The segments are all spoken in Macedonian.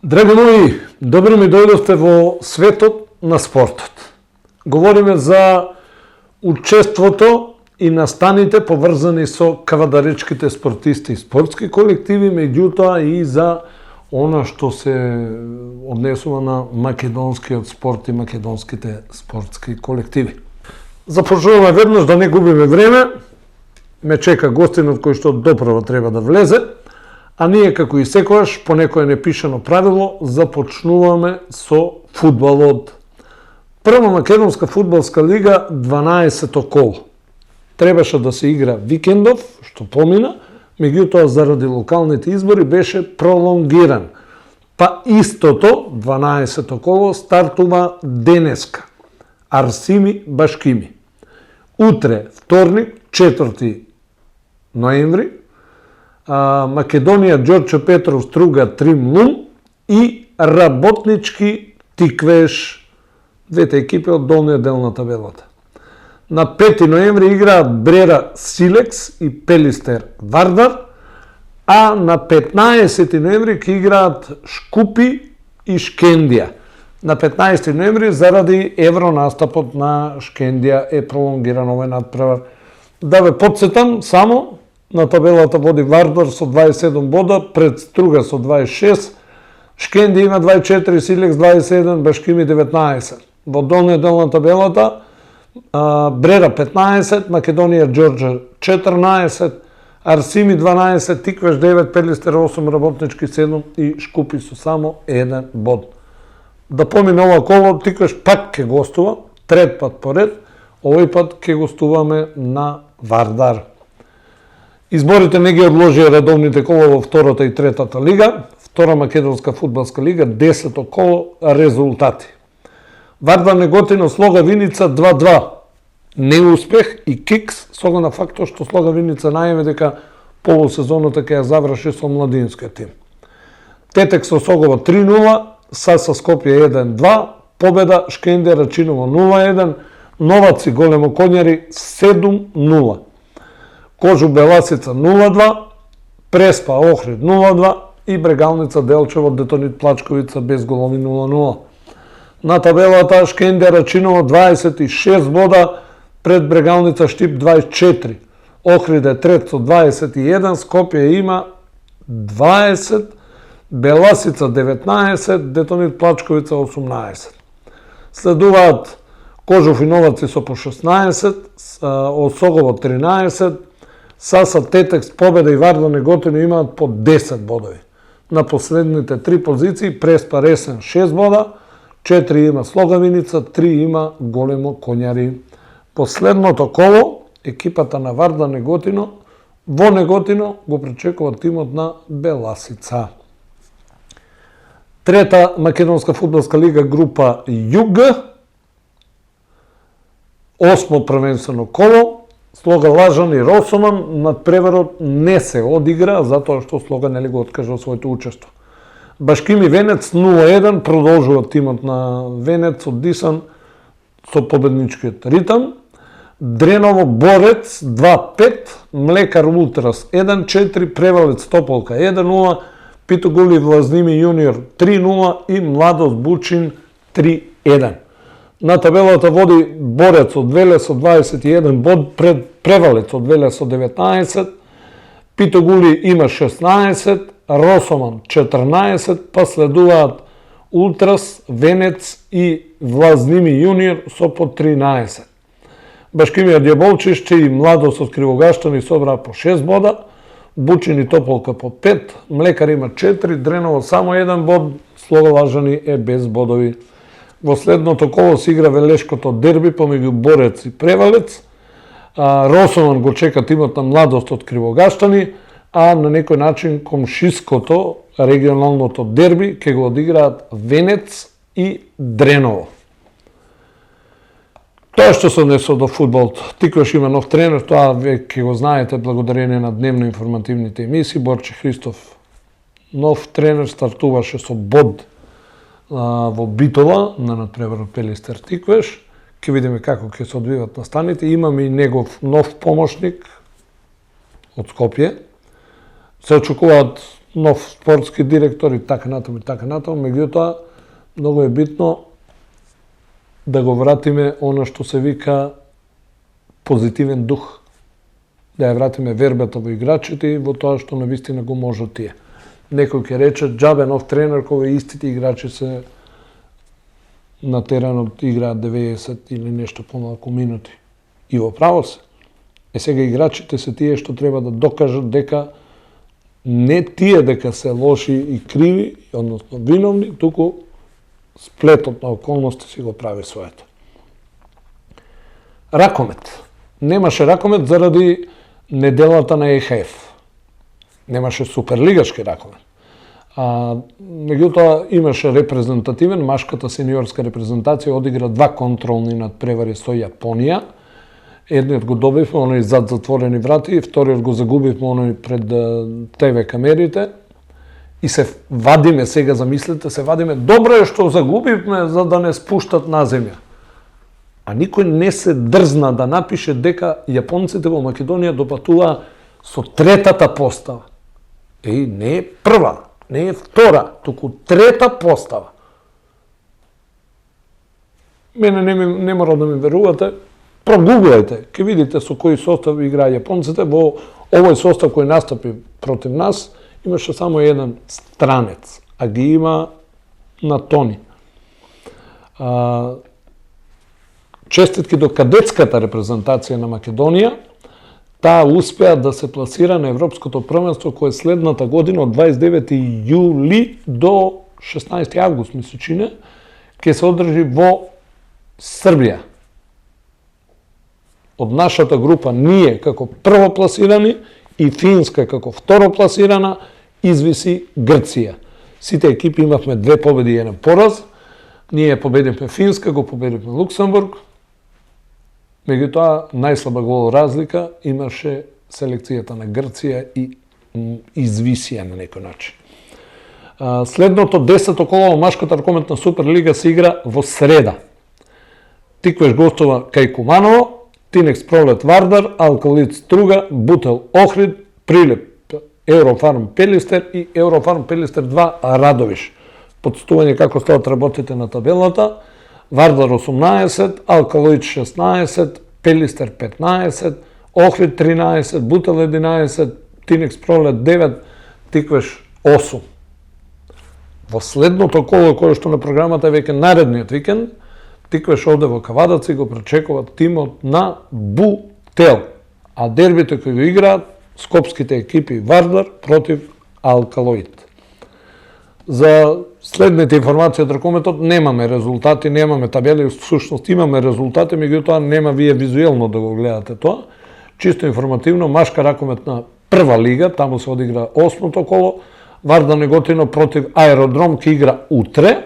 Драги мои, добро ми дојдовте во светот на спортот. Говориме за учеството и настаните поврзани со кавадаречките спортисти и спортски колективи, меѓутоа и за она што се однесува на македонскиот спорт и македонските спортски колективи. Започнуваме веднаш, да не губиме време. Ме чека гостинот кој што доправо треба да влезе. А ние, како и секојаш, по некое непишано правило, започнуваме со фудбалот. Прва македонска фудбалска лига, 12-то коло. Требаше да се игра викендов, што помина, меѓутоа заради локалните избори беше пролонгиран. Па истото, 12-то коло, стартува денеска. Арсими Башкими. Утре, вторник, 4 ноември, Македонија Ѓорче Петров Струга Тримлум и Работнички Тиквеш, двете екипи од долниот дел на табелата. На 5 ноември играат Брера Силекс и Пелистер Вардар, а на 15 ноември ќе играат Шкупи и Шкендија. На 15 ноември заради евронастапот на Шкендија е пролонгиран овој надпревар. Да ве подсетам само, на табелата води Вардар со 27 бода, пред Струга со 26, Шкендија има 24, Силекс 21, Башкими 19. Во долниот дел на табелата Брера 15, Македонија Ѓорџе 14, Арсими 12, Тиквеш 9, Пелистер 8, Работнички 7 и Шкупи со само 1 бод. Да помине ова коло, Тиквеш пак ќе гостува, трет пат поред, овој пат ќе гостуваме на Вардар. Изборите не ги одложија редовните кола во втората и третата лига. Втора македонска фудбалска лига, 10-то коло, резултати. Вардар Неготино Слога Виница 2-2. Неуспех и кикс, с оглед на фактот што Слога Виница најави дека полусезоната ќе ја заврши со младинскиот тим. Тетек со Согова 3-0, Саса Скопје 1-2, победа Шкендија Рачиново 0-1, Новаци Големо Конјари 7-0. Кожу Беласица 0-2, Преспа Охрид 0-2 и Брегалница Делчево Детонит Плачковица без голови 0-0. На табелата Шкендија Рачиново 26 бода, пред Брегалница Штип 24. Охрид е трет со 21, Скопје има 20, Беласица 19, Детонит Плачковица 18. Следуваат Кожув и Новаци со по 16, Осогово 13, Саса, Тетекс, Победа и Вардар Неготино имаат по 10 бодови. На последните 3 позиции Преспа Ресен 6 бода, 4 има Слога Виница, 3 има Големо Конјари. Последното коло, екипата на Вардар Неготино, во Неготино го пречекува тимот на Беласица. Трета македонска фудбалска лига, група Југ, 8 првенствено коло, Слога Лажан и Росоман, надпреварот не се одигра, затоа што Слога нели го откажа своето учество. Башкими Венец 0-1, продолжува тимот на Венец од Дисан со победничкиот ритам. Дреново Борец 2-5, Млекар Ултрас 1-4, Превалец Тополка 1-0, Питогули Влазними Јуниор 3-0 и Младост Бучин 3-1. На табелата води Борец од Веле со 21 бод, пред Превалец од Веле со 19, Питогули има 16, Росоман 14, па следуваат Ултрас, Венец и Влазними Јуниор со по 13. Башкимија Дјаболчишće и Младост од Кривогаштани собраа по 6 бода, Бучин и Тополка по 5, Млекар има 4, Дреново само 1 бод, Слога Лажани е без бодови. Во следното коло се игра велешкото дерби помеѓу Борец и Превалец. Росоман го чека тимот на Младост од Кривогаштани, а на некој начин комшиското регионалното дерби ќе го одиграат Венец и Дреново. Тоа што се однесува до фудбал, Тиквеш има нов тренер, тоа веќе го знаете благодарение на дневно информативните емисии. Борче Христов, нов тренер, стартуваше со бод во Битола на надпреварот Пелистер Тиквеш. Ќе видиме како ќе се одвиват настаните. Имаме и негов нов помошник од Скопје. Се очекуваат нов спортски директор и така натаму, меѓутоа многу е битно да го вратиме она што се вика позитивен дух. Да ја вратиме вербата во играчите и во тоа што навистина го можат тие. Некој ќе рече џабе нов тренер кога истите играчи се на теренот играат 90 или нешто помалку минути. И во право се. Сега играчите се тие што треба да докажат дека не тие дека се лоши и криви, односно виновни, туку сплетот на околности си го прави своето. Ракомет. Немаше ракомет заради неделата на ЕХФ. Немаше суперлигашки ракомет. Меѓутоа имаше репрезентативен, машката сениорска репрезентација одигра 2 контролни надпревари со Јапонија. Едниот го добивме, оној зад затворени врати, и вториот го загубивме, оној пред ТВ камерите. И се вадиме, сега замислете, се вадиме, добро е што загубивме за да не спуштат на земја. А никој не се дрзна да напише дека јапонците во Македонија допатуваа со третата постава. Не е прва, не е втора, туку трета постава. Мене не мора да ми верувате, прогуглајте, ќе видите со кој состав играа јапонците. Во овој состав кој настапи против нас, имаше само еден странец, а ги има на тони. Честитки до кадетската репрезентација на Македонија, таа успеа да се пласира на Европското првенство кое следната година од 29. јули до 16. август, ми се чини, ќе се одржи во Србија. Од нашата група ние како првопласирани и Финска како второпласирана извиси Грција. Сите екипи имавме 2 победи и 1 пораз. Ние победивме Финска, го победивме Луксембург. Меѓутоа, најслаба гол разлика имаше селекцијата на Грција и извисија на некој начин. Следното 10-то коло во машката ракометна Суперлига се игра во среда. Тиквеш гостува кај Куманово, Тинекс Пролет Вардар, Алкалит Струга, Бутел Охрид, Прилеп Еврофарм Пелистер и Еврофарм Пелистер 2 Радовиш. Подстување како стоат работите на табелата: Вардар 18, Алкалит 16, Пелистер 15, Охрид 13, Бутел 11, Тинекс Пролет 9, Тиквеш 8. Во следното коло кое што на програмата е веќе наредниот викенд, Тиквеш оде во Кавадац и го пречекува тимот на Бутел. А дербите кои го играат скопските екипи Вардар против Алкалоид. За следните информации од ракометот немаме резултати, немаме табели, всушност имаме резултати, меѓутоа нема вие визуелно да го гледате тоа. Чисто информативно, машка ракометна прва лига, таму се одигра 8-то коло, Вардар Неготино против Аеродром ќе игра утре.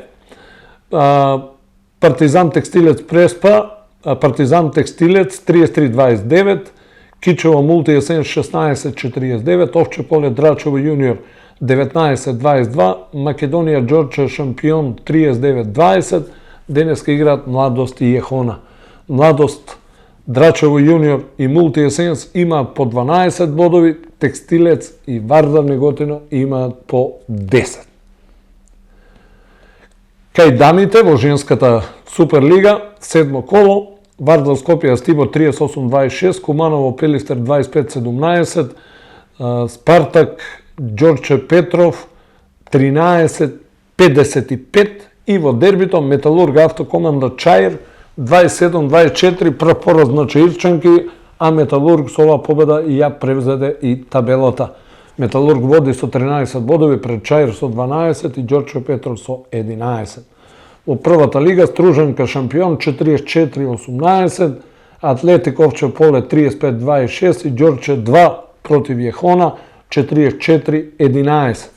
Партизан Текстилец Преспа, Партизан Текстилец 33-29, Кичево Мултиесен 16-49, Овче Поле Драчево Јуниор 19-22, Македонија Џорче Шампион 39-20, денеска играат Младост и Јехона. Младост, Драчево Јуниор и Мултиесенс имаат по 12 бодови, Текстилец и Вардар Неготино имаат по 10. Кај дамите во женската Суперлига, 7 коло, Вардар Скопје Стибор 38-26, Куманово Пелистер 25-17, Спартак Ѓорче Петров 13-55 и во дербито Металург Автокоманда Чаир 27-24, прв пораз на чаирчанки, а Металург со оваа победа и ја превзеде и табелата. Металург води со 13 бодови пред Чаир со 12 и Ѓорче Петров со 11. Во првата лига Стружанка Шампион 44-18, Атлетик Овче Поле 35-26 и Ѓорче 2 против Јехона 44-11.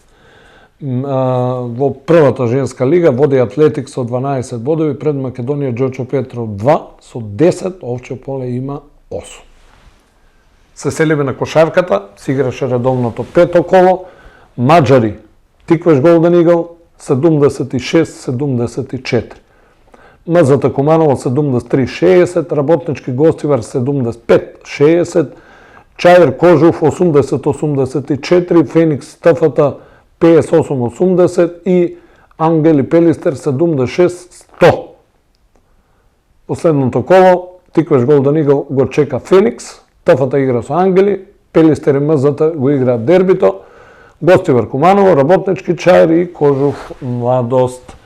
Во првата женска лига води Атлетик со 12 бодови, пред Македонија Џочо Петров 2 со 10, Овче поле има 8. Се селиме на кошарката, се играше редовното пето коло, Маđари, Тиквеш Голден Игл 76-74. МЗТ Куманово 73-60, Работнички Гостивар 75-60, Чаир Кожув 80-84, Феникс ТФТ 58-80 и Ангели Пелистер 76-100. Последното коло, Тиквеш Голден Игл го чека Феникс, ТФТ игра со Ангели, Пелистер и МЗТ го играат дербито, Гостивар Куманово, Работнички, Чаир и Кожув Младост.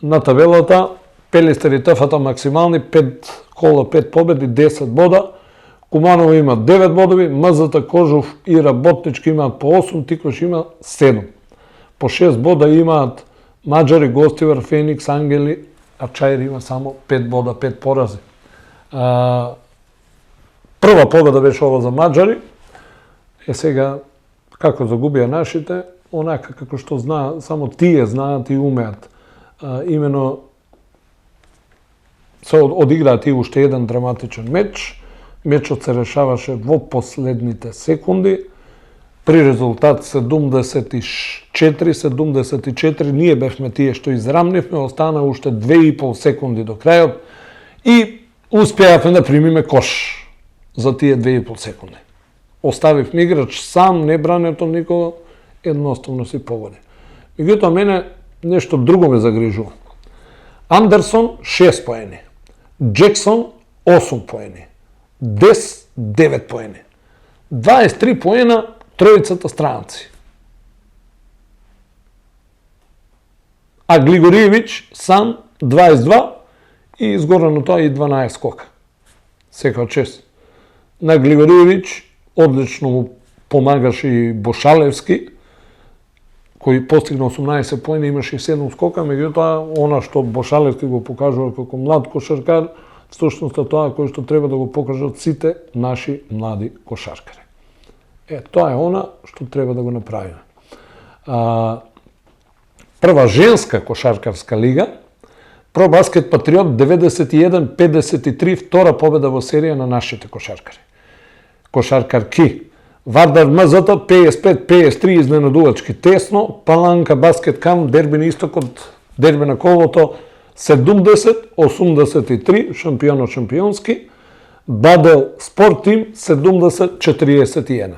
На табелата Пелистер и ТФТ максимални 5 кола, 5 победи, 10 бода. Куманово има 9 бодови, МЗТ, Кожув и Работнички имаат по 8, Тиквеш има 7. По 6 бода имаат Маđари, Гостивар, Феникс, Ангели, а Чаир има само 5 бода, 5 порази. Прва победа беше ова за Маđари. Сега, како загубија нашите, онака како што знаат, само тие знаат и умеат. Имено се одиграат и уште еден драматичен меч. Мечот се решаваше во последните секунди. При резултат 74-74, ние бевме тие што израмнивме, остана уште 2,5 секунди до крајот и успеавме да примиме кош за тие 2,5 секунди. Оставивме играч сам, не брането никога, едноставно си погоди. Меѓутоа, мене нешто друго ме загрижува. Андерсон 6 поени, Джексон 8 поени, Дес 9 поени, 23 поена тројцата странци. А Глигориевич сам 22 и изгоре на тоа и 12 скока. Секоја чест. На Глигориевич одлично му помагаше и Бошалевски, кој постигна 18 поени, имаше и 7 скока, меѓутоа она што Бошалевски го покажува како млад кошаркар, всушност тоа кој што треба да го покажат сите наши млади кошаркари. Тоа е она што треба да го направиме. Прва женска кошаркарска лига, Пробаскет Патриот 91-53, втора победа во серија на нашите кошаркари. Кошаркарки. Вардар МЗТ 55-53, изненадувачки тесно, Паланка Баскет Кам, дерби на истокот, дерби на колото 70-83, шампионот шампионски, Бадел Спорт Тим 70-41.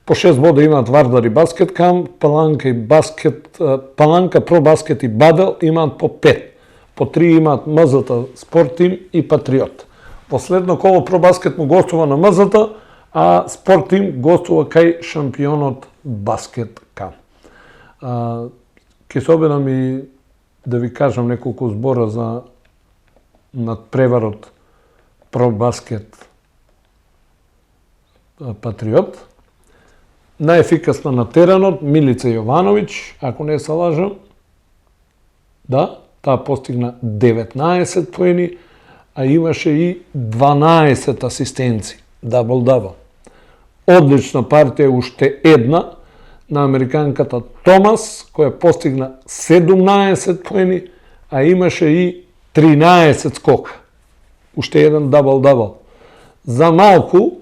По 6 бода имаат Вардар и Баскет Кам, Паланка Про Баскет и Бадел имаат по 5. По 3 имаат МЗТ Спорт Тим и Патриот. Последно коло Про Баскет му гостува на МЗТ, а Спорт Тим гостува кај шампионот Баскет Кам. Ке се обидам и да ви кажам неколку збора за надпреварот Про Баскет Патриот. Најефикасна на теренот Милица Јовановиќ, ако не се лажам. Да, таа постигна 19 поени, а имаше и 12 асистенци. Дабл-дабл. Одлична партија уште една на американката Томас, која постигна 17 поени, а имаше и 13 скока. Уште еден дабл-дабл. За малку,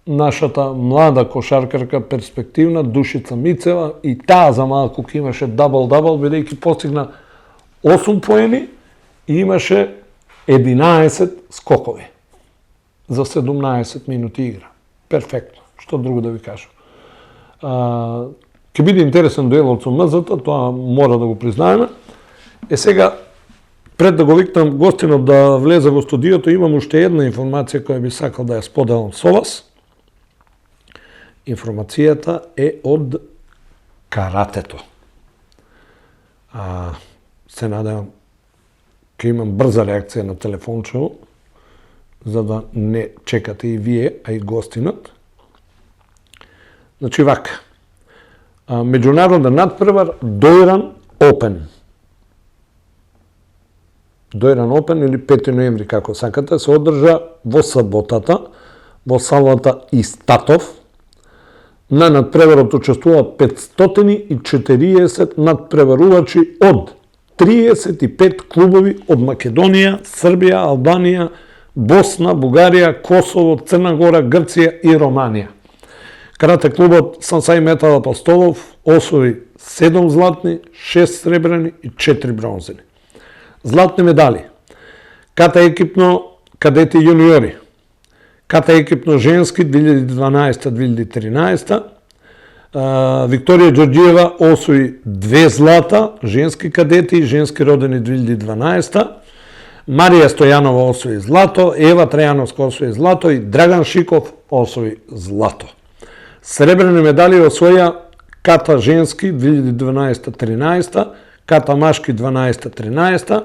нашата млада кошаркарка перспективна Душица Мицева, и таа за малку ке имаше дабл-дабл, бидејќи постигна 8 поени и имаше 11 скокови за 17 минути игра. Перфектно. Што друго да ви кажам. Ке биде интересен дуелот со МЗТ, тоа мора да го признаеме. Сега, пред да го викнам гостинот да влезе во студиото, имам уште една информација која би сакал да ја споделам со вас. Информацијата е од каратето. Се надевам ке имам брза реакција на телефончево, за да не чекате и вие, а и гостинот. Значи вака. Меѓународен надпревар Дојран Опен. Дојран Опен или 5 ноември, како сакате, се одржа во саботата, во салата Истатов. На надпреварот учествуваат 540 надпреварувачи од 35 клубови од Македонија, Србија, Албанија, Босна, Бугарија, Косово, Црна Гора, Грција и Романија. Карате клубот Сансај Метал Апостолов освои 7 златни, 6 сребрени и 4 бронзени. Златни медали. Ката екипно кадети јуниори. Ката екипно женски 2012-2013. Викторија Ѓорѓиева освои 2 злата, женски кадети и женски родени 2012. Марија Стојанова освои злато, Ева Трајановска освои злато и Драган Шиков освои злато. Сребрени медали освоја ката женски 2012-13, ката машки 12-13,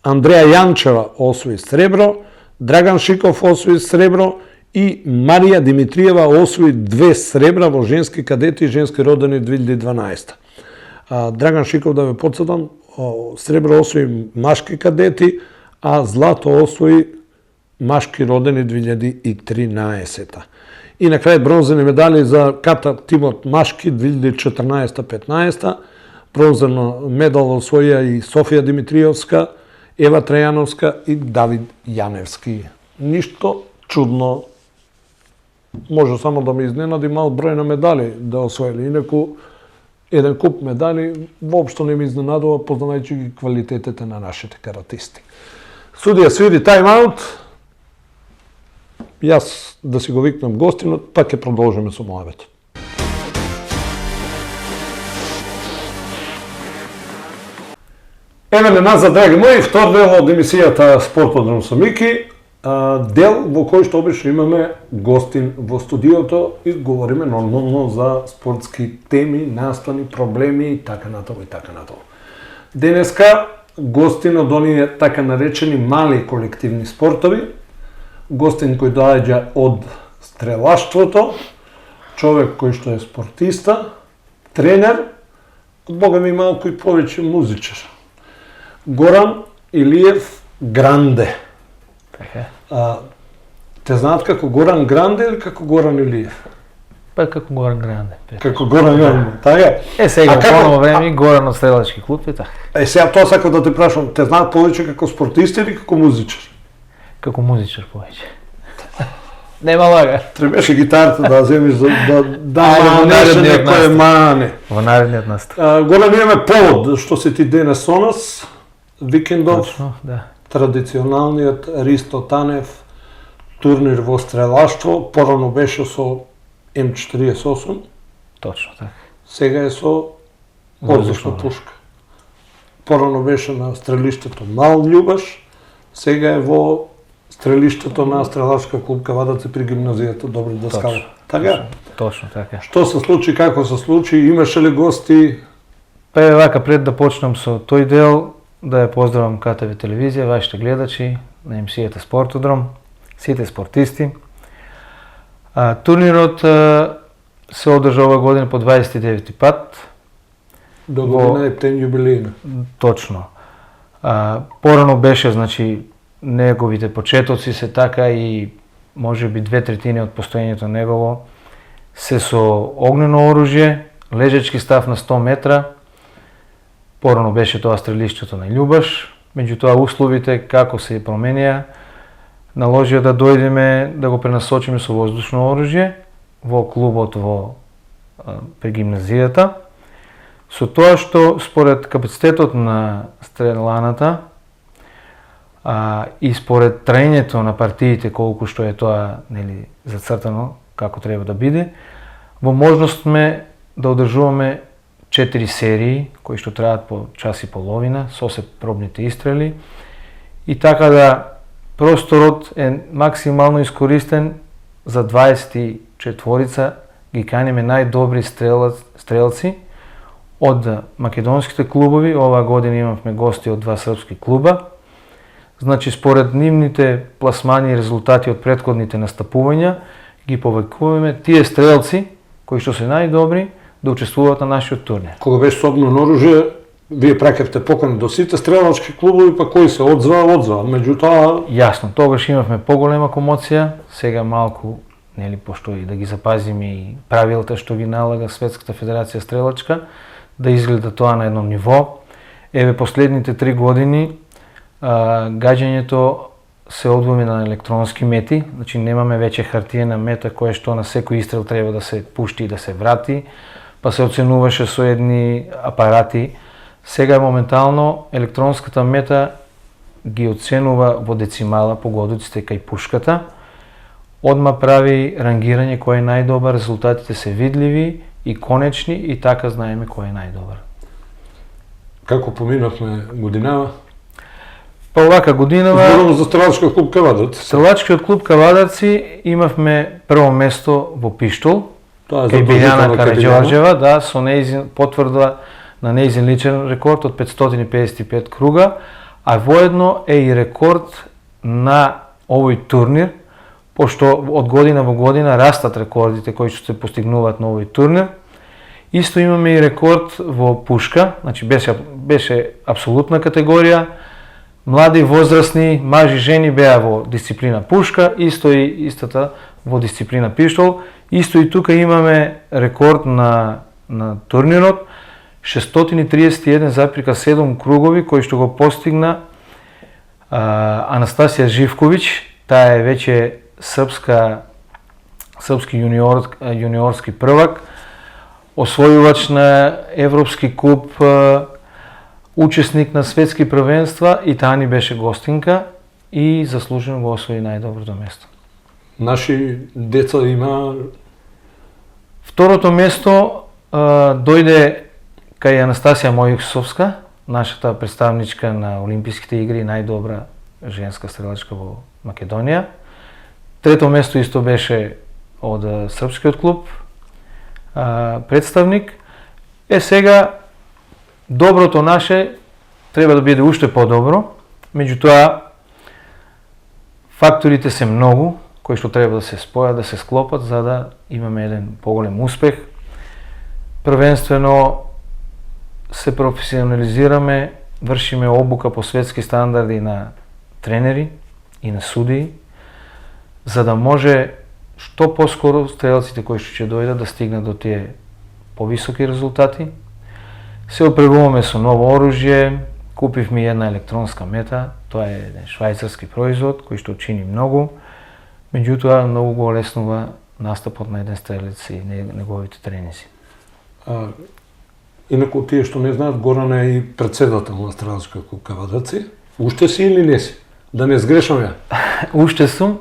Андреја Јанчева освои сребро, Драган Шиков освои сребро и Марија Димитриева освои 2 сребра во женски кадети и женски родени 2012. Драган Шиков, да ве потсетам, сребро освои машки кадети, а злато освои машки родени 2013. И на крај бронзени медали за ката тимот машки 2014-15. Бронзено медал освоја и Софија Димитриевска, Ева Трајановска и Давид Јаневски. Ништо чудно. Може само да ме изненади мал број на медали да освоили. Инаку еден куп медали воопшто не ми изненадува, познајќи ги квалитетите на нашите каратисти. Судија свири тайм-аут. Јас да си го викнам гостинот, па ќе продолжиме со мојавето. Еве на назад, драги мои, втор дел од емисијата Спортодром со Мики, дел во кој што обично имаме гостин во студиото и говориме нормално за спортски теми, настани, проблеми и така натаму и така натаму. Денеска гостин од оние така наречени мали колективни спортови, гостин кој доаѓа од стрелаштвото, човек кој што е спортиста, тренер, бога ми малку и повеќе музичар. Горан Илиев Гранде. Те знаат како Горан Гранде или како Горан Илиев? Па како Горан Гранде. Како Горан Гранде, така? Сега по оно време Горан од стрелачки клуб и така. Сега тоа сакам да те прашам, те знаат повеќе како спортист или како музичар? Како музичар повеќе. Нема лага. Требаше гитарата да земиш да манеш некој мане. Во наредниот настап. Горан, имаме повод што се ти денес со нас. Викендов, Точно, да. Традиционалниот Ристо Танев турнир во стрелаштво, порано беше со М48. Точно така. Сега е со воздушна пушка. Порано беше на стрелиштето Мал Љубаш, сега е во стрелиштето на стрелачка клуб Кавадаце при гимназијата Добри Даскал. Така? Точно така. Што се случи, како се случи, имаше ли гости? Па е вака, пред да почнам со тој дел, да ја поздравам КТВ телевизија, вашите гледачи на емисијата Спортодром, сите спортисти. Турнирот се одржа ова година по 29 пат. До година е птен јубилејна. Точно. Порано беше, значи, неговите почетоци се така и може би 2/3 од постоењето негово се со огнено оружје, лежачки став на 100 метра. Порано беше тоа стрелиштето на Љубаш, меѓутоа условите како се променија, наложија да дојдеме да го пренасочиме со воздушно оружје во клубот при гимназијата. Со тоа што според капацитетот на стреланата и според траењето на партиите колку што е тоа, нели, зацртано како треба да биде, во можност сме да одржуваме 4 серии кои што траат по час и половина со се пробните истрели и така да просторот е максимално искористен за 24 ги каниме најдобри стрелци од македонските клубови. Оваа година имавме гости од 2 српски клуба. Значи, според нивните пласмани и резултати од претходните настапувања, ги повекуваме тие стрелци кои што се најдобри да учествуваат на нашиот турнир. Кога беше со огнено оружје, вие праќавте покани до сите стрелачки клубови, па кој се одзваа, меѓутоа... Јасно, тогаш имавме поголема комоција, сега малку нели, пошто и да ги запазиме и правилата што ги налага Светската федерација стрелачка, да изгледа тоа на едно ниво. Еве последните 3 години гаѓањето се одвои на електронски мети, значи немаме веќе хартиена мета која што на секој истрел треба да се пушти и да се врати, па се оценуваше со едни апарати. Сега моментално електронската мета ги оценува во децимала погодиците кај пушката, одма прави рангирање кој е најдобар, резултатите се видливи и конечни и така знаеме кој е најдобар. Како поминавме годинава? Па овака годинава... Зборувам за стрелачкиот клуб Кавадарци. Стрелачкиот клуб Кавадарци имавме прво место во пиштол, кај Билјана Караѓорđeva, да, со нејзин потврда на нејзин личен рекорд од 555 круга, а воедно е и рекорд на овој турнир, пошто од година во година растат рекордите кои што се постигнуваат на овој турнир. Исто имаме и рекорд во пушка, значи беше апсолутна категорија, млади, возрастни, мажи, жени беа во дисциплина пушка, исто и истата во дисциплина пиштол. Исто и тука имаме рекорд на турнирот, 631,7 кругови кои што го постигна Анастасија Живковиќ, таа е веќе српски јуниорски првак, освојувач на Европски куп, учесник на светски првенства, и таа ни беше гостинка и заслужено го освои најдоброто место. Наши деца има... Второто место дојде кај Анастасија Мојсовска, нашата представничка на Олимписките игри, најдобра женска стрелачка во Македонија. Трето место исто беше од српскиот клуб представник. Сега доброто наше треба да биде уште подобро, меѓутоа факторите се многу кои што треба да се спојат, да се склопат за да имаме еден поголем успех. Првенствено се професионализираме, вршиме обука по светски стандарди на тренери и на судии, за да може што поскоро стрелците кои што ќе дојдат да стигнат до тие повисоки резултати. Се опрегуваме со ново оружје, купивме една електронска мета, тоа е еден швајцарски производ кој што чини многу, меѓутоа многу го олеснува настапот на еден стрелец и неговите тренинзи. Инаку тие што не знаат, Горан е и председател на стрелачкиот клуб Кавадарци. Уште си или не си? Да не сгрешам ја. Уште сум.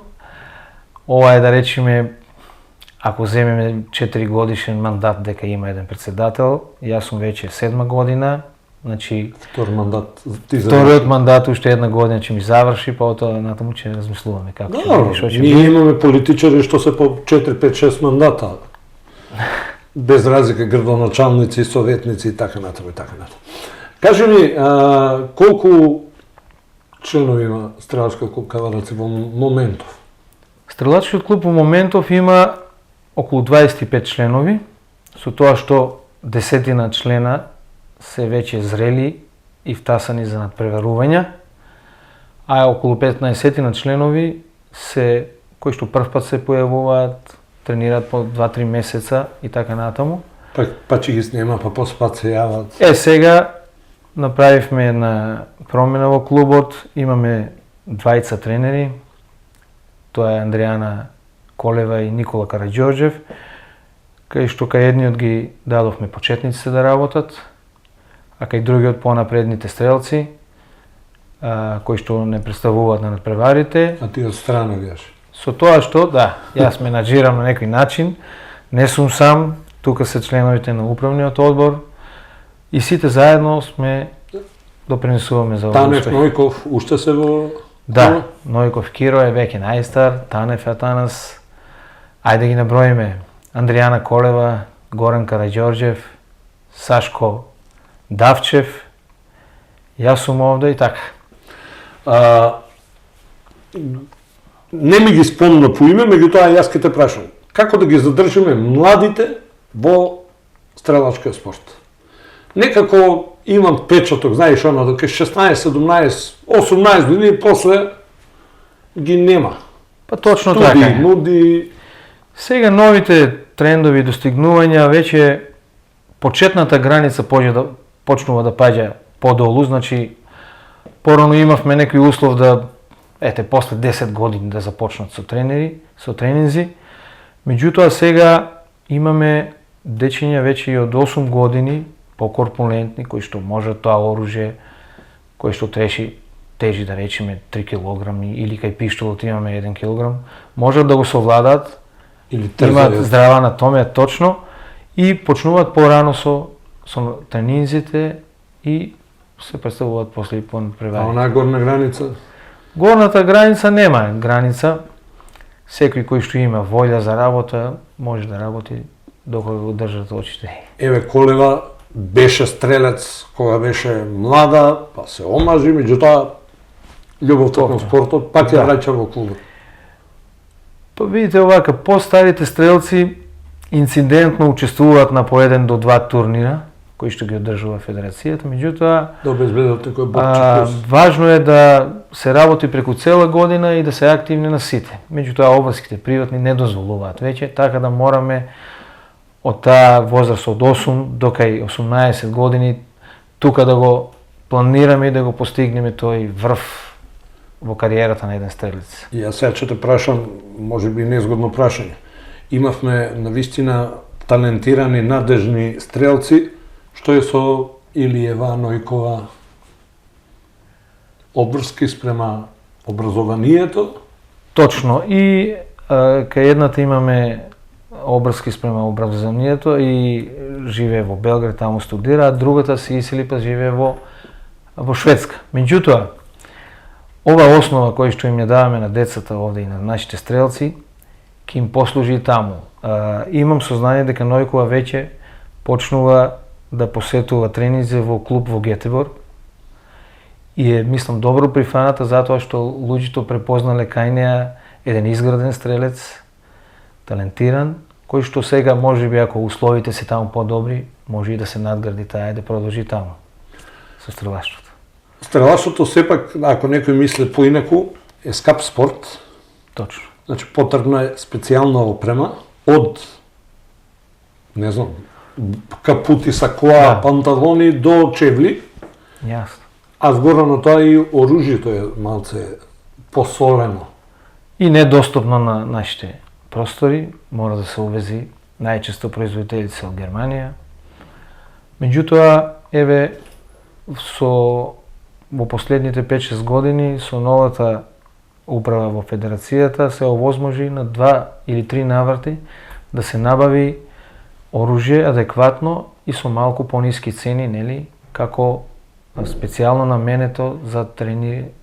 Ова е, да речеме, ако земеме 4 годишен мандат дека има еден председател, јас сум веќе 7 година, значи вториот мандат уште една година ќе ми заврши, па ото натаму ќе размислуваме како ќе биде. Ние имаме политичари што се по 4, 5, 6 мандата. Без разлика градоначалници, советници и така натаму и така натаму. Кажи ми, колку членови има стрелачкиот клуб Кавадарци во моментов? Стрелачкиот клуб во моментов има околу 25 членови, со тоа што 10 члена се веќе зрели и втасани за надпреварувања, а околу 15 членови се кои што првпат се појавуваат, тренираат по 2-3 месеца и така натаму. Па ќе ги снема, па поспат се јават. Сега направивме една промена во клубот, имаме двајца тренери, тоа е Андријана Колева и Никола Караѓорđев, кај што кај едниот ги дадовме почетниците да работат, а кај другиот понапредните стрелци, кои што не представуваат на надпреварите. А ти од страна беш? Со тоа што, да, јас менаџирам на некој начин, не сум сам, тука се членовите на управниот одбор и сите заедно сме допринесуваме за овој успех. Танев, Нојков, уште се во... Да, Нојков Киро е веќе најстар, Танев Атанас, ајде ги наброиме, Андријана Колева, Горан Караѓорđев, Сашко Давчев, јас сум овде и така. Не ми ги спомна по име, меѓутоа јас ќе те прашам, како да ги задржиме младите во стрелачкиот спорт? Некако имам печаток, знаеш, оно, дека 16, 17, 18 години после ги нема. Па точно Студии, така е. нуди... Сега новите трендови и достигнувања веќе почетната граница почнува да паѓа подолу, значи порано имавме некој услов да после 10 години да започнат со тренинзи. Меѓутоа сега имаме дечиња веќе и од 8 години покорпулентни кои што можат тоа оружје кој што тежи да речеме 3 кг или кај пиштолот имаме 1 кг, можат да го совладаат, имаат здрава анатомија точно и почнуваат порано со тренинзите и се представуваат после и понапревари. А онаа горна граница? Горната граница нема граница. Секој кој што има волја за работа може да работи докога го држат очите. Еве Колева беше стрелец кога беше млада, па се омажи, меѓутоа љубовта кон спортот пак ја враќа во клубот. Па видите овака, постарите стрелци инцидентно учествуваат на по 1 до 2 турнира кои што ги одржува федерацијата, меѓутоа да обезбедат некој бокчи. Важно е да се работи преку цела година и да се активни на сите. Меѓутоа обврските приватни не дозволуваат веќе, така да мораме од таа возраст од 8 до кај 18 години тука да го планираме и да го постигнеме тој врв во кариерата на еден стрелец. И јас сега ќе те прашам, можеби незгодно прашање. Имавме навистина талентирани, надежни стрелци. Што е со Илиева, Нојкова, обврски спрема образованието? Точно. И кај едната имаме обврски спрема образованието и живее во Белград, таму студира, а другата се исели па живее во Шведска. Меѓутоа, ова основа која што им ја даваме на децата овде и на нашите стрелци, ќе им послужи и таму. Имам сознание дека Нојкова веќе почнува да посетува тренинзи во клуб во Гетеборг и е, мислам, добро прифаната затоа што луѓето препознале кај неа еден изграден стрелец, талентиран, кој што сега можеби ако условите се таму подобри, може и да се надгради таа и да продолжи таму со стрелаштвото. Стрелаштвото сепак, ако некој мисли поинаку, е скап спорт. Точно. Значи потребна е специјална опрема од, не знам, капути, сакоа, панталони до чевли. Јасно. А згоро на тоа и оружјето е малце посолено. И недостапно на нашите простори, мора да се увези најчесто производителите од Германија. Меѓутоа, еве, во последните 5-6 години со новата управа во федерацијата се овозможи на 2 или 3 наврати да се набави оружје адекватно и со малку пониски цени, нели, како специјално наменето за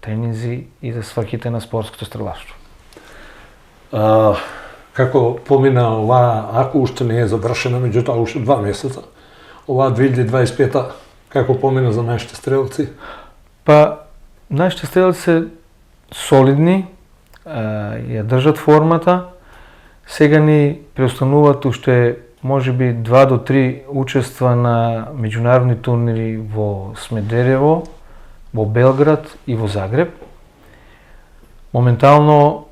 тренинзи и за сврхите на спортското стрелаштво. Како помина оваа, ако уште не е завршена, меѓутоа уште 2 месеца, оваа 2025-та, како помина за нашите стрелци? Па, нашите стрелци се солидни, ја држат формата, сега ни преостануваат уште можеби 2 до 3 учества на меѓународни турнири во Смедерево, во Белград и во Загреб. Моментално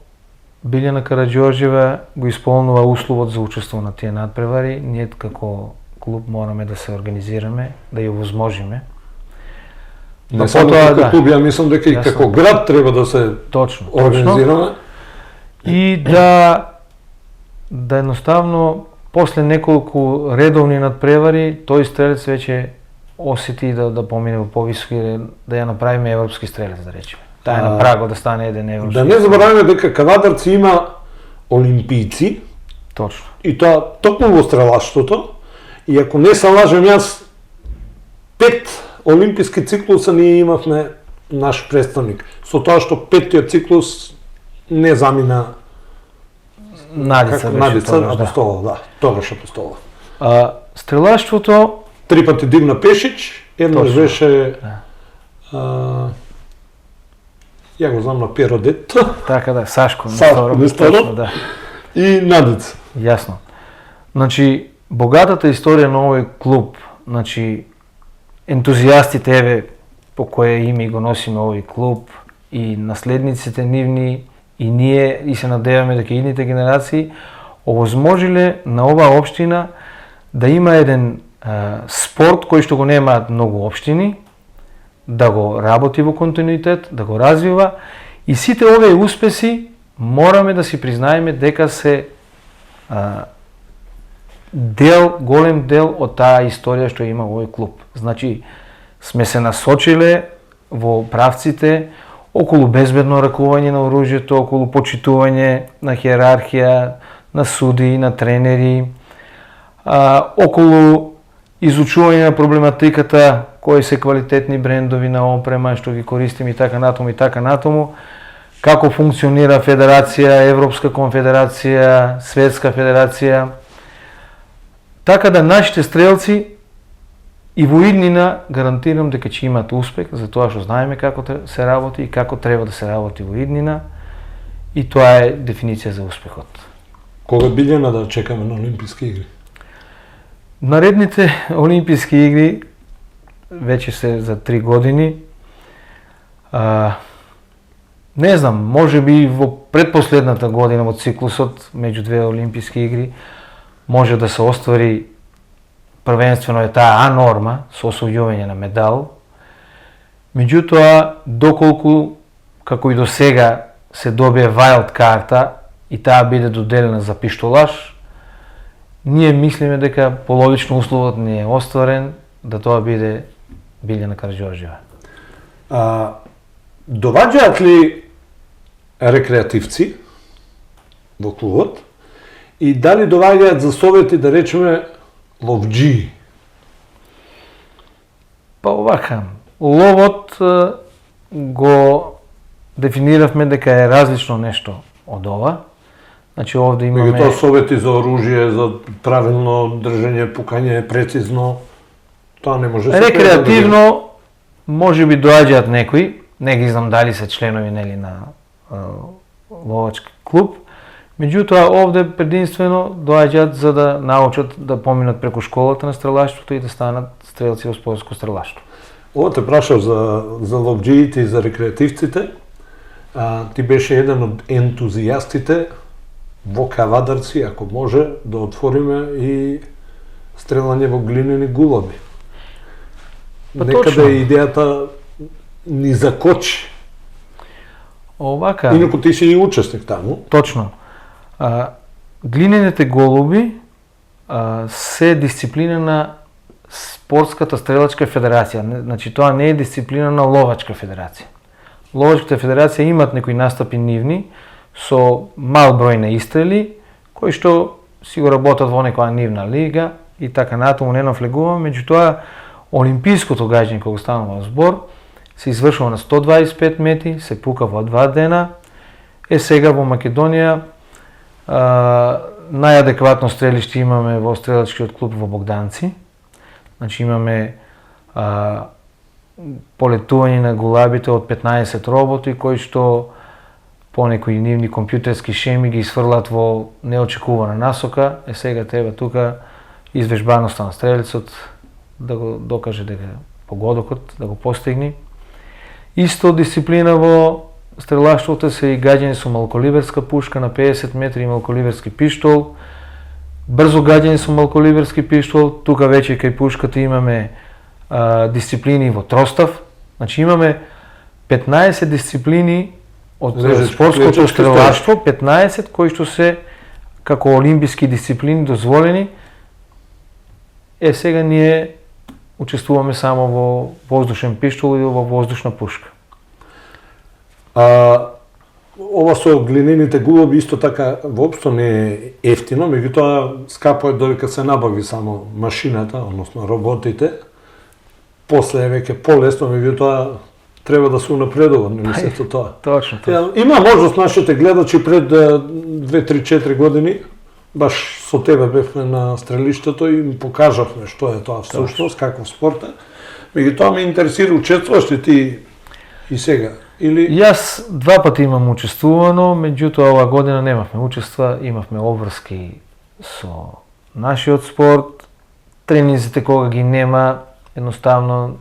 Билјана Караѓорđeva го исполнува условот за учество на тие надпревари. Ние како клуб мораме да се организираме, да ја овозможиме. Не само како клуб, ја мислам дека и како град треба да се организираме. И да едноставно после неколку редовни надпревари, тој стрелец веќе осети да помине во повисоки, да ја направиме европски стрелец, да речеме. Таа е на прагот да стане еден европски. Да не забораваме дека Кавадарци има олимпијци. Точно. И тоа токму во стрелаштвото. И ако не се лажам јас, 5 олимписки циклуса ние имавме наш представник. Со тоа што 5-тиот циклус не замина Надица Апостолов, да, тогаш Апостолов. Стрелаштвото 3 пати Дивна Пешич, еднаш беше ја го знам на Перо дет. Така да, Сашко Несторов, да. И Надица. Јасно. Значи, богатата историја на овој клуб, значи, ентузијастите, еве, по кое име го носиме овој клуб, и наследниците нивни, и ние, и се надеваме дека идните генерации, овозможиле на оваа општина да има еден спорт кој што го немаат многу општини, да го работи во континуитет, да го развива, и сите овие успеси мораме да си признаеме дека се голем дел од таа историја што има овој клуб. Значи, сме се насочиле во правците околу безбедно ракување на оружјето, околу почитување на хиерархија, на суди, на тренери, околу изучување на проблематиката кои се квалитетни брендови на опрема што ги користиме и така натаму, како функционира федерација, Европска конфедерација, Светска федерација, така да нашите стрелци и во иднина гарантирам дека ќе имат успех, за тоа што знаеме како се работи и како треба да се работи во иднина, и тоа е дефиниција за успехот. Кога Билјана да чекаме на Олимписки игри? Наредните Олимписки игри веќе се за 3 години. Не знам, може би во предпоследната година во циклусот меѓу две Олимписки игри може да се оствари првенствено е таа норма со освојување на медал. Меѓутоа, доколку како и до сега се добие wild карта и таа биде доделена за пиштолаш, ние мислиме дека половично условот не е остварен да тоа биде Билјана Караџорџиева. Доваѓаат ли рекреативци во клубот и дали доваѓаат за совети, да речеме, ловџии? Па овака, ловот го дефиниравме дека е различно нешто од ова. Значи овде имаме... Меѓутоа совети за оружје, за правилно држање, пукање, прецизно, тоа не може... Рекреативно, може би доаѓаат некои, не ги знам дали се членови нели на ловачки клуб, меѓутоа овде прединствено доаѓаат за да научат да поминат преку школата на стрелаштвото и да станат стрелци во спортско стрелаштво. Ова те прашав за ловџиите и за рекреативците. Ти беше еден од ентузијастите во Кавадарци, ако може, да отвориме и стрелање во глинени гулоби. Па Некаде точно. идејата ни закочи. Овака... Инаку ти си и учесник таму. Точно. Глинените голуби се дисциплина на Спортската стрелачка федерација. Значи тоа не е дисциплина на ловачка федерација. Ловачката федерација имат некои настапи нивни со мал број на истрели, кои што си го работат во некоја нивна лига и така натаму, не навлегуваме, меѓутоа олимпиското гаѓање кога станува збор се извршува на 125 метри, се пука во 2 дена. Сега во Македонија најадекватно стрелиште имаме во стрелачкиот клуб во Богданци. Значи имаме полетување на гулабите од 15 роботи кои што по некои нивни компјутерски шеми ги сврлат во неочекувана насока. Сега треба тука извежбаноста на стрелецот да го докаже дека погодокот да го постигне. Исто дисциплина во стрелаштвото се и гаѓање со малколиберска пушка на 50 метри и малколиберски пиштол. Брзо гаѓање со малколиберски пиштол, тука веќе кај пушката имаме дисциплини во тростав. Значи имаме 15 дисциплини од спортското стрелаштво, 15 кои што се како олимписки дисциплини дозволени. Сега ние учествуваме само во воздушен пиштол и во воздушна пушка. Ова со глинените гулоби исто така воопшто не е ефтино, меѓутоа скапо е додека се набави само машината, односно роботите. После е веќе полесно, меѓутоа треба да се унапредува, нели сето тоа. Точно тоа. Има можност нашите гледачи пред 2-3-4 години, баш со тебе бевме на стрелиштето и им покажавме што е тоа всушност, каков спорт е. Меѓутоа ме интересира, учествуваш ли ти и сега? Или... Јас 2 пати имам учествувано, меѓутоа оваа година немавме учества, имавме обврски со нашиот спорт. Тренинзите кога ги нема, едноставно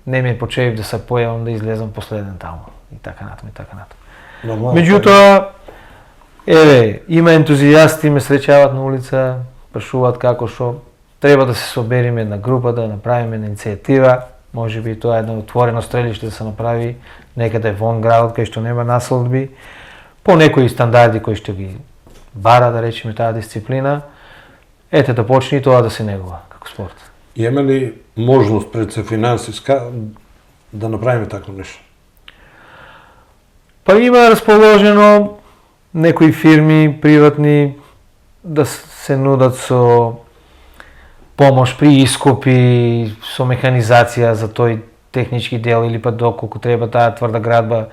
не ми е почеив да се појавам, да излезам последен таму и така натаму и така натаму. Меѓутоа Еве, има ентузијасти, ме среќаваат на улица, прашуваат како што треба да се собериме една група, да направиме една иницијатива, можеби тоа е едно отворено стрелиште да се направи некаде вон градот кај што нема насолдби, по некои стандарди кои што ги бара, да речеме, таа дисциплина. Ете да почне и тоа да се негува како спорт. Има ли можност пред се финансиска да направиме такво нешто? Па има расположено некои фирми приватни да се нудат со помош при ископи, со механизација за тој технички дел или па доколку треба таа тврда градба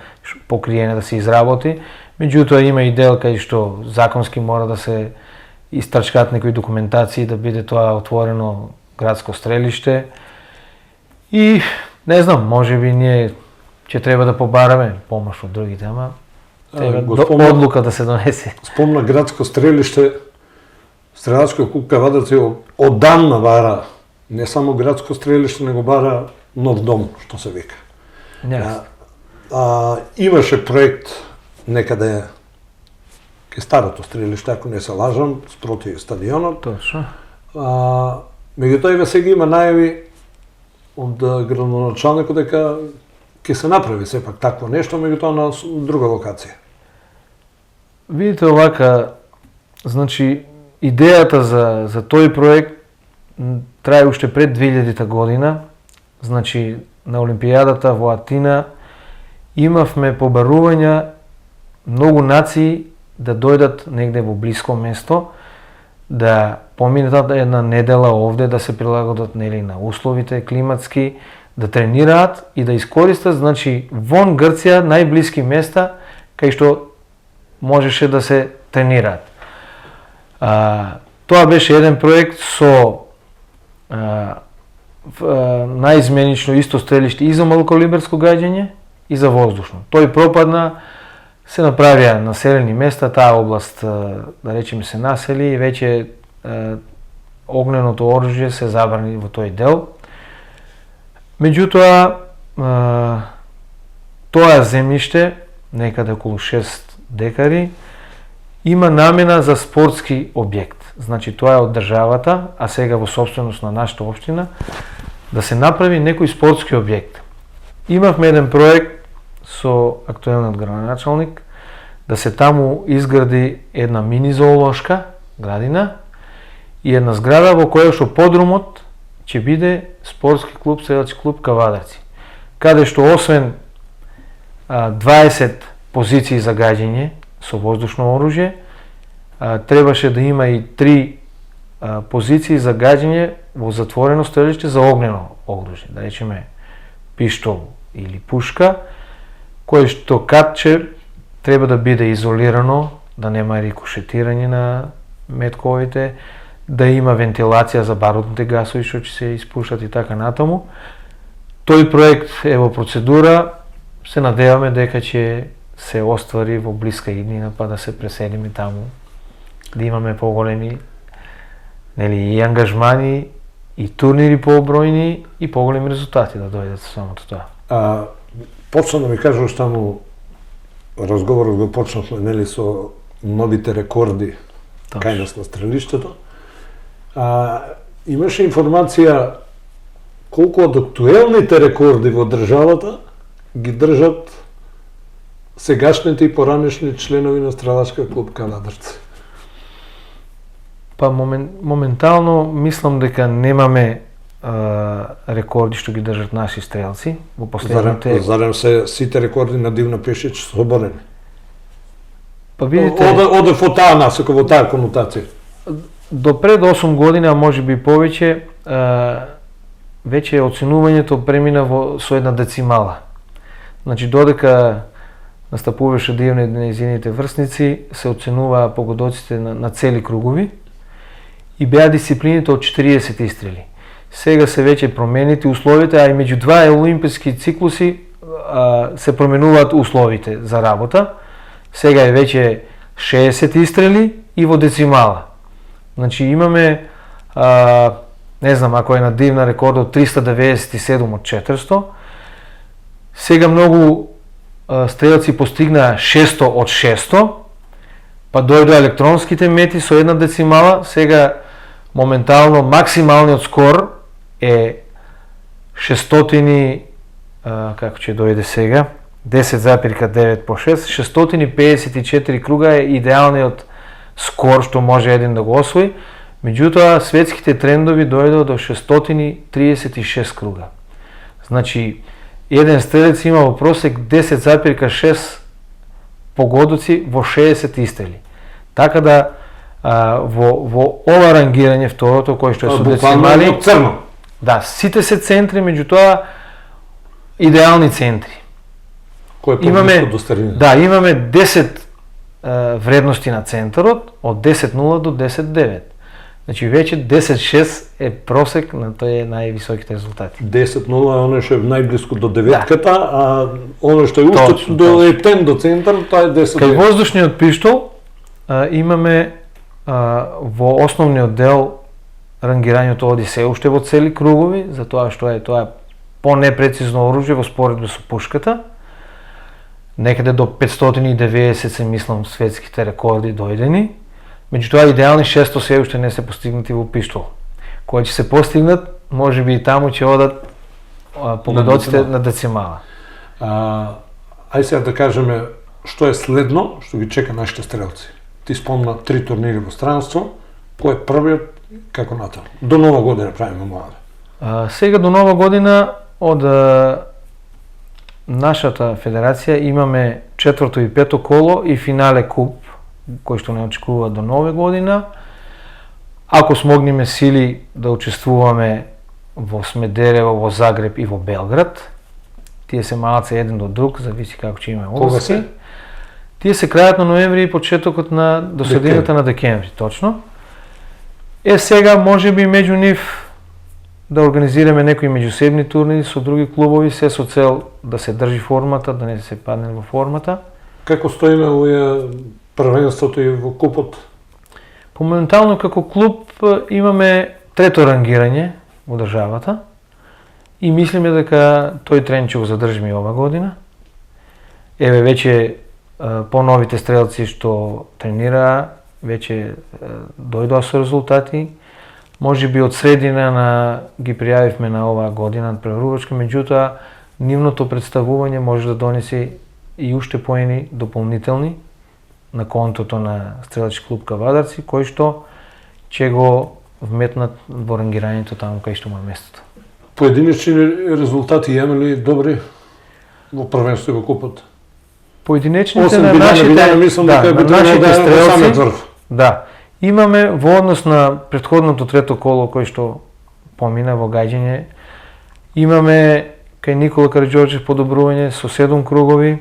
покриена да се изработи. Меѓутоа има и дел кај што законски мора да се истрчкаат некои документации да биде тоа отворено градско стрелиште. И не знам, можеби ние ќе треба да побараме помош од другите, ама треба одлука да се донесе. Спомна градско стрелиште, Стрелачкиот клуб Кавадарци одамна бара не само градско стрелиште, него бара нов дом, што се вика. Имаше проект некаде ке старото стрелиште, ако не се лажам, спроти стадионот. Точно. Меѓутоа сега има најави од градоначалникот дека ќе се направи сепак такво нешто, меѓутоа на друга локација. Видите овака, значи идејата за тој проект трае уште пред 2000 година. Значи на Олимпијадата во Атина имавме побарувања многу нации да дојдат негде во блиско место, да поминат една недела овде, да се прилагодат нели на условите климатски, да тренираат и да искористат, значи вон Грција најблиски места кај што можеше да се тренираат. Тоа беше еден проект со наизменично исто стрелиште и за малокалиберско гаѓање и за воздушно. Тој пропадна, се направија населени места, таа област, да речеме, се насели и веќе огненото оружје се забрани во тој дел. Меѓутоа, тоа земјиште, некаде околу 6 декари, има намена за спортски објект. Значи тоа е од државата, а сега во собственост на нашата општина, да се направи некој спортски објект. Имавме еден проект со актуелниот градоначалник да се таму изгради една мини зоолошка градина и една зграда во која што подрумот ќе биде спортски клуб, стрелачки клуб Кавадарци, каде што освен 20 позиции за гаѓање со воздушно оружје, требаше да има и 3 позиции за гаѓање во затворено стрелиште за огнено оружје, да речеме пиштол или пушка, кој што катче треба да биде изолирано, да нема рикошетирање на метковите, да има вентилација за барутните гасови што ќе се испуштат и така натаму. Тој проект е во процедура, се надеваме дека ќе се оствари во блиска иднина, па да се преселиме таму, да имаме поголеми и ангажмани, и турнири побројни, и поголеми резултати да дојдат со самото тоа. Почна да ми кажеш таму, разговорот го почнавме со новите рекорди кај нас на стрелиштето. Имаше информација колку од актуелните рекорди во државата ги држат сегашните и поранешни членови на Стрелачкиот клуб Кавадарци. Па моментално мислам дека немаме рекорди што ги држат наши стрелци во последните. Зарем се сите рекорди на Дивна Пешич соборени? Па видите, оде во таа насока, во таа конотација. До пред 8 години, а можеби повеќе, веќе оценувањето премина со една децимала. Значи додека настапуваше да имаме нејзините врсници, се оценуваа погодоците на цели кругови и беа дисциплините од 40 истрели. Сега се веќе промените условите, а и меѓу два олимписки циклуси се променуваат условите за работа. Сега е веќе 60 истрели и во децимала. Значи имаме, не знам, ако е на Дивна рекорд од 397 од 400, сега многу стрелци постигнаа 600 од 600, па дојде електронските мети со една децимала, сега моментално максималниот скор е 600, како ќе дојде сега, 10,9 по 6, 654 круга е идеалниот скор што може еден да го освои, меѓутоа светските трендови дојдоа до 636 круга. Значи, еден стрелец има во просек 10,6 погодоци во 60 истрели. Така да во ова рангирање второто кој што е со децимали, црно. да, сите се центри, меѓутоа идеални центри. Кој е поблиску до старината? Да, имаме 10 вредности на центарот од 10.0 до 10.9. Значи веќе 10.6 е просек на тој највисоките резултати. 10.0 е оно што е најблиску до деветката, а оно што е уште Точно, до ептен до центар, тоа е 10. Кај воздушниот пиштол имаме во основниот дел рангирањето оди се уште во цели кругови, затоа што е тоа по-непрецизно оружје во споредба со пушката. Некаде до 590 се мислам светските рекорди дојдени. Меѓутоа идеални 600 се уште не се постигнати во пиштол. Кои ќе се постигнат, можеби и таму ќе одат погодоците на децимала. Ај сега да кажеме што е следно, што ги чека нашите стрелци. Ти спомна 3 турнири во странство, кој е првиот, како натаму? До нова година правиме младе. Сега до нова година од нашата федерација имаме 4-то и 5-то коло и финале куп, кој што не очекува до нова година. Ако смогнеме сили да учествуваме во Смедерево, во Загреб и во Белград, тие се малце еден до друг, зависи како ќе имаме Кога области. се? Тие се крајот на ноември и почетокот на до средината на декември, точно. Сега можеби меѓу нив да организираме некои меѓусебни турнири со други клубови, се со цел да се држи формата, да не се падне во формата. Како стоиме во првенството и во купот? Моментално како клуб имаме трето рангирање во државата и мислиме дека тој тренд ќе го задржиме и ова година. Еве веќе по-новите стрелци што тренираа, веќе дојдоа со резултати. Може би од средина на ги пријавивме на оваа година на преварувачка, меѓутоа нивното представување може да донесе и уште поени дополнителни на контото на стрелачки клуб Кавадарци, кој што ќе го вметнат во рангирањето таму кај што му е местото. Поединечни резултати имаме добри во првенство и во купот? Поединечните на нашите, мислам да, дека на би нашите требало да самиот стрелци, врв. да, имаме во однос на претходното трето коло кој што помина во гаѓање, имаме кај Никола Караѓорџев подобрување со 7 кругови,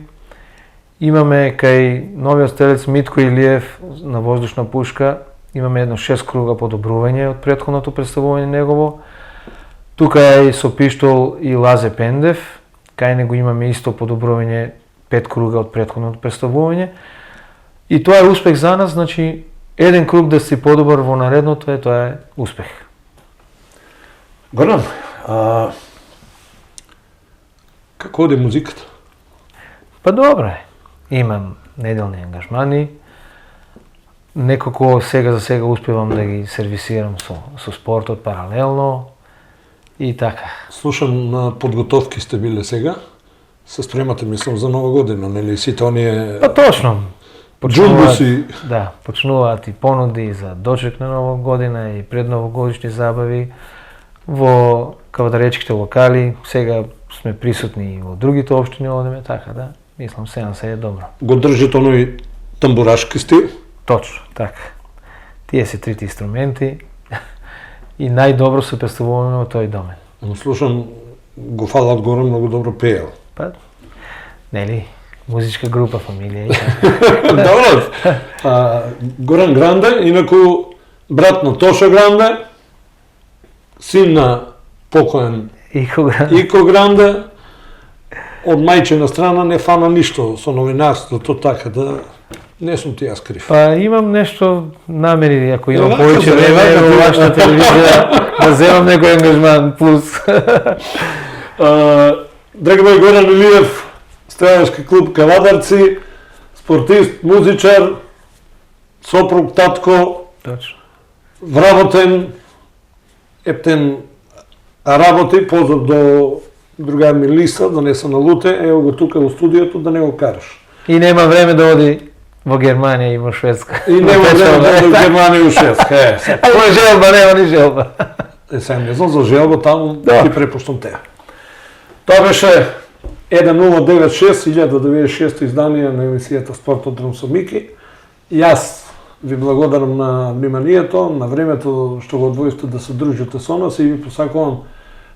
имаме кај новиот стрелец Митко Илиев на воздушна пушка, имаме едно 6 круга подобрување од претходното представување негово. Тука е и со пиштол и Лазе Пендев, кај него имаме исто подобрување 5 круга од претходното представување. И тоа е успех за нас, значи еден круг да си подобар во наредното тоа е успех. Горан, како оди музиката? Па добро е. Имам неделни ангажмани. Некако сега за сега успевам да ги сервисирам со спортот паралелно и така. Слушам на подготовки сте биле сега. Се спремате, мислам, за нова година, нели? Сите оние... Па точно. Джумбуси. Да, почнуваат и понуди за дочек на нова година и предновогодишни забави во кавадаречките локали. Сега сме присутни и во другите општини одеме, така да, мислам се на се е добро. Го држите оној тамбурашки стил? Точно, така. Тие се трите инструменти и најдобро се представуваме во тој домен. Слушам, го фалат горе, многу добро пеел. Па, нели, музичка група, фамилија и така. Добро. Горан Гранде, инаку брат на Тоша Гранде, син на покоен Ико Гранде, од мајчина страна не фана ништо со новинарството, така да не сум ти јас крив. Па имам нешто намери, ако имам повеќе време во вашата телевизија, да земам некој ангажман плюс. Драги мој, Горан Илиев, стрелачки клуб Кавадарци, спортист, музичар, сопруг, татко, Точно. вработен, ептен работи, позор до другар ми Лиса, да не се налуте, ево го тука во студиото, да не го караш. И нема време да оди во Германија и во Шведска. И нема време да оди во Германија и у Шведска. Ама желба, нема ни желба. Сега не знам за желба, таму Да. ти препуштам теа. Тоа беше 1096, 1096 издание на емисијата Спорт од Друм со Мики. Јас ви благодарам на вниманието, на времето што го одвоисте да се дружите со нас и ви посакувам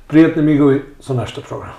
пријатни мигови со нашата програма.